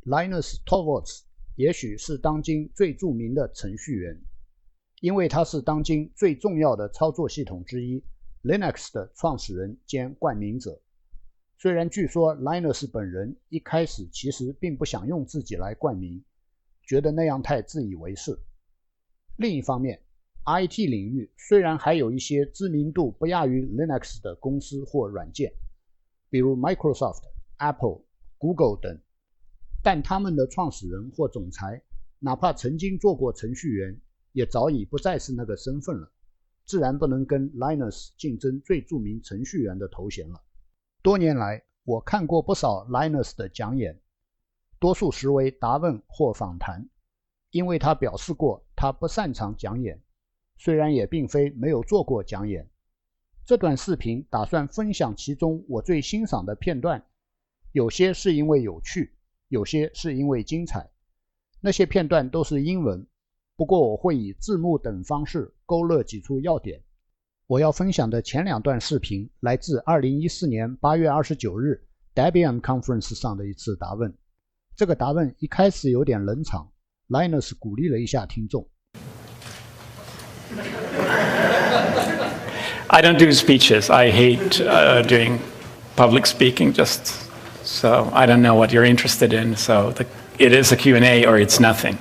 Linus Torvalds 也许是当今最著名的程序员，因为他是当今最重要的操作系统之一 Linux 的创始人兼冠名者。虽然据说 Linus 本人一开始其实并不想用自己来冠名，觉得那样太自以为是。另一方面， IT 领域虽然还有一些知名度不亚于 Linux 的公司或软件，比如 Microsoft、Apple、Google 等，但他们的创始人或总裁哪怕曾经做过程序员，也早已不再是那个身份了，自然不能跟 Linus 竞争最著名程序员的头衔了。多年来，我看过不少 Linus 的讲演，多数时为答问或访谈，因为他表示过他不擅长讲演，虽然也并非没有做过讲演。这段视频打算分享其中我最欣赏的片段，有些是因为有趣，有些是因为精彩。那些片段都是英文，不过我会以字幕等方式勾勒几处要点。我要分享的前2段视频来自2014年8月29日 Debian Conference 上的一次答问。这个答问一开始有点冷场， Linus 鼓励了一下听众。I don't do speeches. I hate doing public speaking, so I don't know what you're interested in. So it is a Q&A or it's nothing.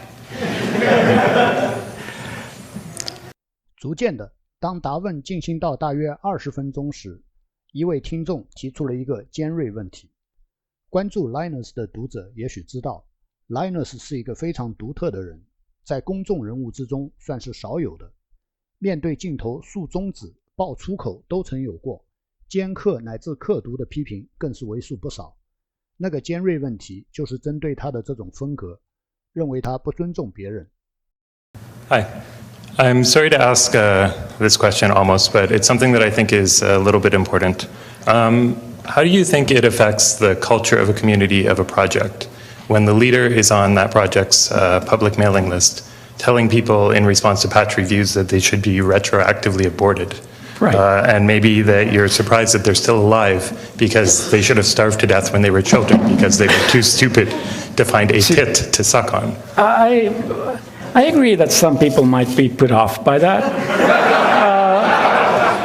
逐渐的，当答问进行到大约20分钟时，一位听众提出了一个尖锐问题。关注 Linus 的读者也许知道， Linus 是一个非常独特的人，在公众人物之中算是少有的。面对镜头竖中指、爆粗口都曾有过，尖刻乃至刻毒的批评更是为数不少。那个尖锐问题就是针对他的这种风格，认为他不尊重别人。 Hi. I'm sorry to ask this question almost, but it's something that I think is a little bit important. How do you think it affects the culture of a community of a project when the leader is on that project's public mailing list telling people in response to patch reviews that they should be retroactively aborted? Right. And maybe that you're surprised that they're still alive because they should have starved to death when they were children because they were too stupid to find a pit to suck on. I agree that some people might be put off by that.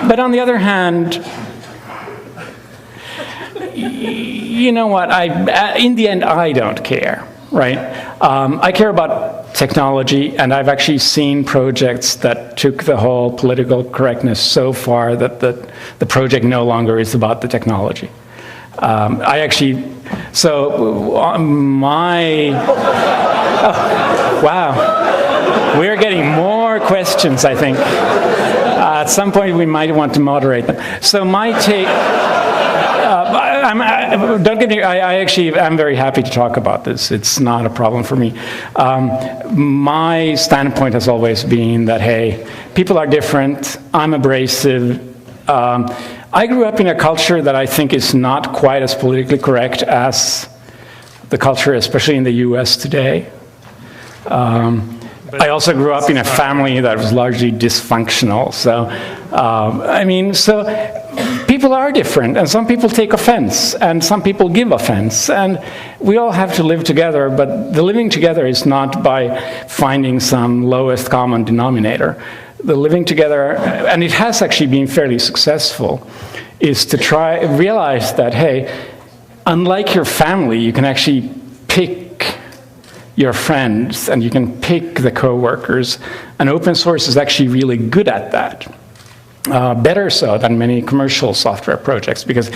But on the other hand, you know what? In the end, I don't care, right? I care about technology, and I've actually seen projects that took the whole political correctness so far that the project no longer is about the technology. Wow. We're getting more questions, I think. At some point, we might want to moderate them. So my take, don't get me, I'm very happy to talk about this. It's not a problem for me. My standpoint has always been that, hey, people are different. I'm abrasive. I grew up in a culture that I think is not quite as politically correct as the culture, especially in the US today. I also grew up in a family that was largely dysfunctional. So, so people are different, and some people take offense, and some people give offense, and we all have to live together, but the living together is not by finding some lowest common denominator. The living together, and it has actually been fairly successful, is to realize that, hey, unlike your family, you can actually pick your friends, and you can pick the co-workers, and open source is actually really good at that. Better so than many commercial software projects, because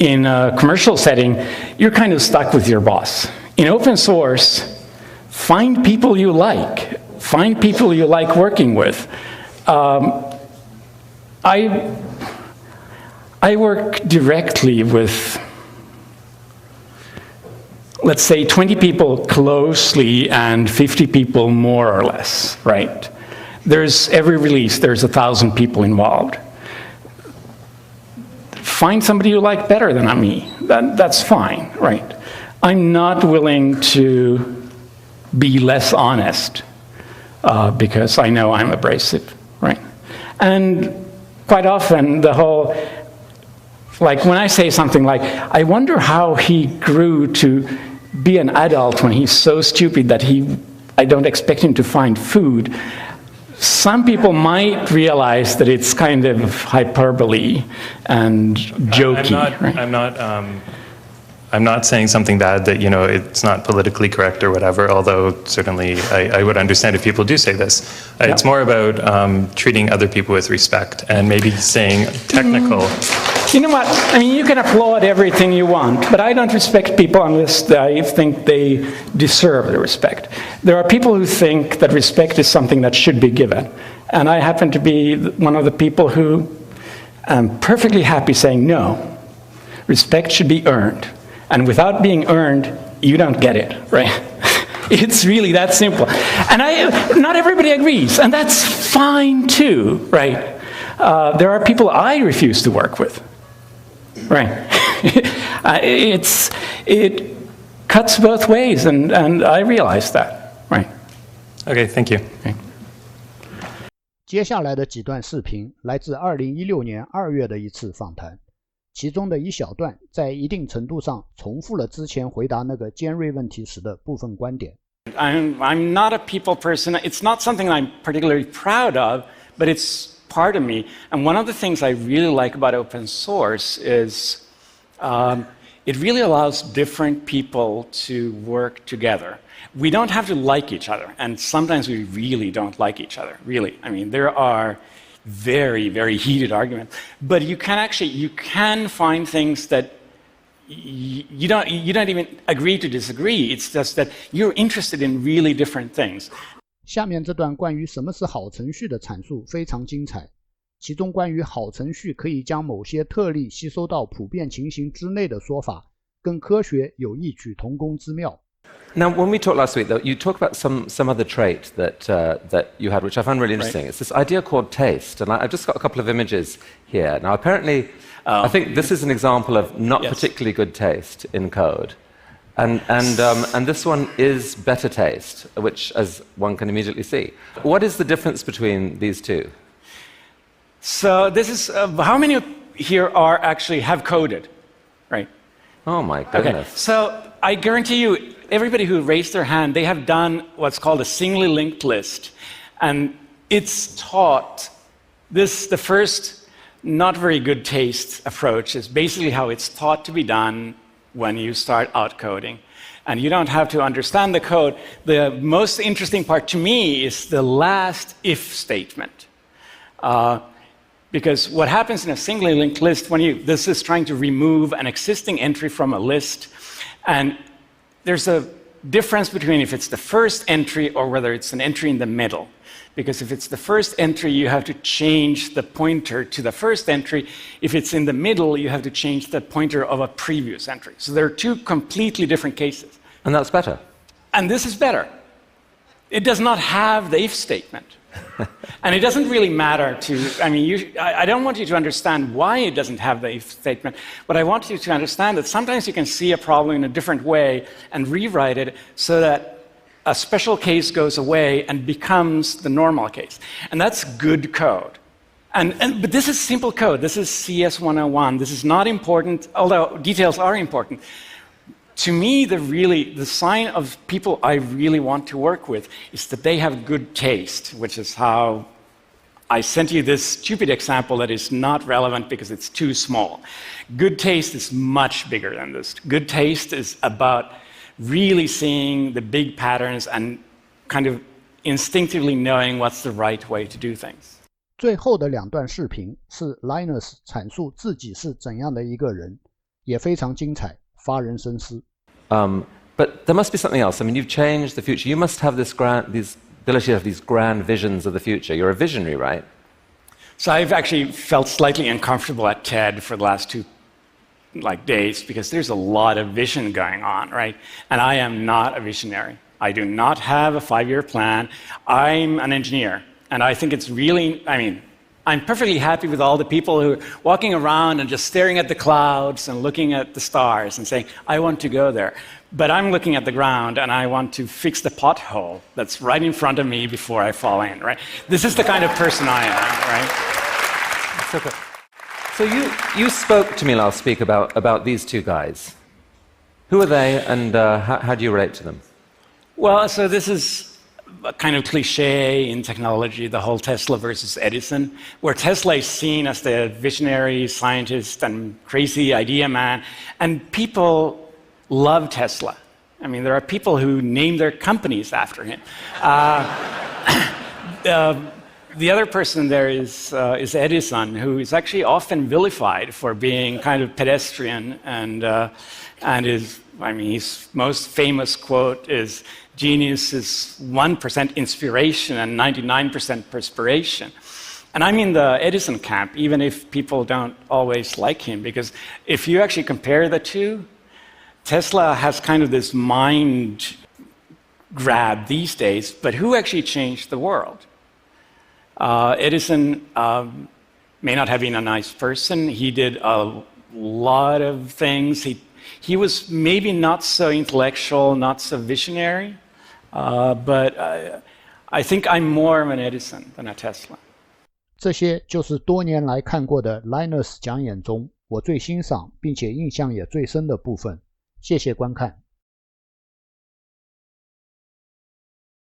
in a commercial setting, you're kind of stuck with your boss. In open source, find people you like. Find people you like working with. I work directly with, let's say, 20 people closely and 50 people more or less, right? Every release, there's 1,000 people involved. Find somebody you like better than me. That's fine, right? I'm not willing to be less honest because I know I'm abrasive, right? And quite often the whole, like when I say something like, I wonder how he grew to be an adult when he's so stupid that I don't expect him to find food, some people might realize that it's kind of hyperbole and jokey. I'm not saying something bad that, it's not politically correct or whatever, although certainly I would understand if people do say this. It's more about treating other people with respect and maybe saying technical. You know what? I mean, you can applaud everything you want, but I don't respect people unless I think they deserve the respect. There are people who think that respect is something that should be given. And I happen to be one of the people who am perfectly happy saying no. Respect should be earned. And without being earned, you don't get it, right? It's really that simple. And not everybody agrees, and that's fine too, right? There are people I refuse to work with, right? It cuts both ways, and I realize that, right? Okay, thank you. Okay. 接下来的几段视频来自2016年2月的一次访谈。其中的一小段在一定程度上重复了之前回答那个尖锐问题时的部分观点。I'm not a people person. It's not something I'm particularly proud of, but it's part of me. And one of the things I really like about open source is it really allows different people to work together. We don't have to like each other, and sometimes we really don't like each other, really. I mean, there are very, very heated arguments. But you can find things that you don't even agree to disagree. It's just that you're interested in really different things. 下面这段关于什么是好程序的阐述非常精彩，其中关于好程序可以将某些特例吸收到普遍情形之内的说法，跟科学有异曲同工之妙。Now, when we talked last week, though, you talked about some other trait that you had, which I found really interesting. Right. It's this idea called taste, and I've just got a couple of images here. Now, apparently, I think this is an example of not particularly good taste in code, and this one is better taste, which, as one can immediately see. What is the difference between these two? So this is how many here have coded, right? Oh my goodness! Okay, so I guarantee you, everybody who raised their hand, they have done what's called a singly linked list. And it's taught the first not very good taste approach is basically how it's taught to be done when you start out coding. And you don't have to understand the code. The most interesting part to me is the last if statement. Because what happens in a singly linked list, this is trying to remove an existing entry from a list, and there's a difference between if it's the first entry or whether it's an entry in the middle. Because if it's the first entry, you have to change the pointer to the first entry. If it's in the middle, you have to change the pointer of a previous entry. So there are two completely different cases. And that's better. And this is better. It does not have the if statement. And it doesn't really matter I don't want you to understand why it doesn't have the if statement, but I want you to understand that sometimes you can see a problem in a different way and rewrite it so that a special case goes away and becomes the normal case. And that's good code. But this is simple code. This is CS 101. This is not important, although details are important. To me, the sign of people I really want to work with is that they have good taste, which is how I sent you this stupid example that is not relevant because it's too small. Good taste is much bigger than this. Good taste is about really seeing the big patterns and kind of instinctively knowing what's the right way to do things. 最后的两段视频是 Linus 阐述自己是怎样的一个人，也非常精彩，发人深思。But there must be something else. I mean, you've changed the future. You must have this ability to have these grand visions of the future. You're a visionary, right? So I've actually felt slightly uncomfortable at TED for the last 2 days because there's a lot of vision going on, right? And I am not a visionary. I do not have a 5-year plan. I'm an engineer. And I think it's really, I'm perfectly happy with all the people who are walking around and just staring at the clouds and looking at the stars and saying, I want to go there. But I'm looking at the ground and I want to fix the pothole that's right in front of me before I fall in, right? This is the kind of person I am, right? So you spoke to me last week about these two guys. Who are they, and how do you relate to them? Well, so this is a kind of cliche in technology, the whole Tesla versus Edison, where Tesla is seen as the visionary scientist and crazy idea man, and people love Tesla. I mean, there are people who name their companies after him. The other person there is Edison, who is actually often vilified for being kind of pedestrian, and his most famous quote is, "Genius is 1% inspiration and 99% perspiration." And I'm in the Edison camp, even if people don't always like him, because if you actually compare the two, Tesla has kind of this mind grab these days, but who actually changed the world? Edison may not have been a nice person. He did a lot of things. He was maybe not so intellectual, not so visionary, but I think I'm more of an Edison than a Tesla. 这些就是多年来看过的 Linus 讲演中我最欣赏并且印象也最深的部分。谢谢观看。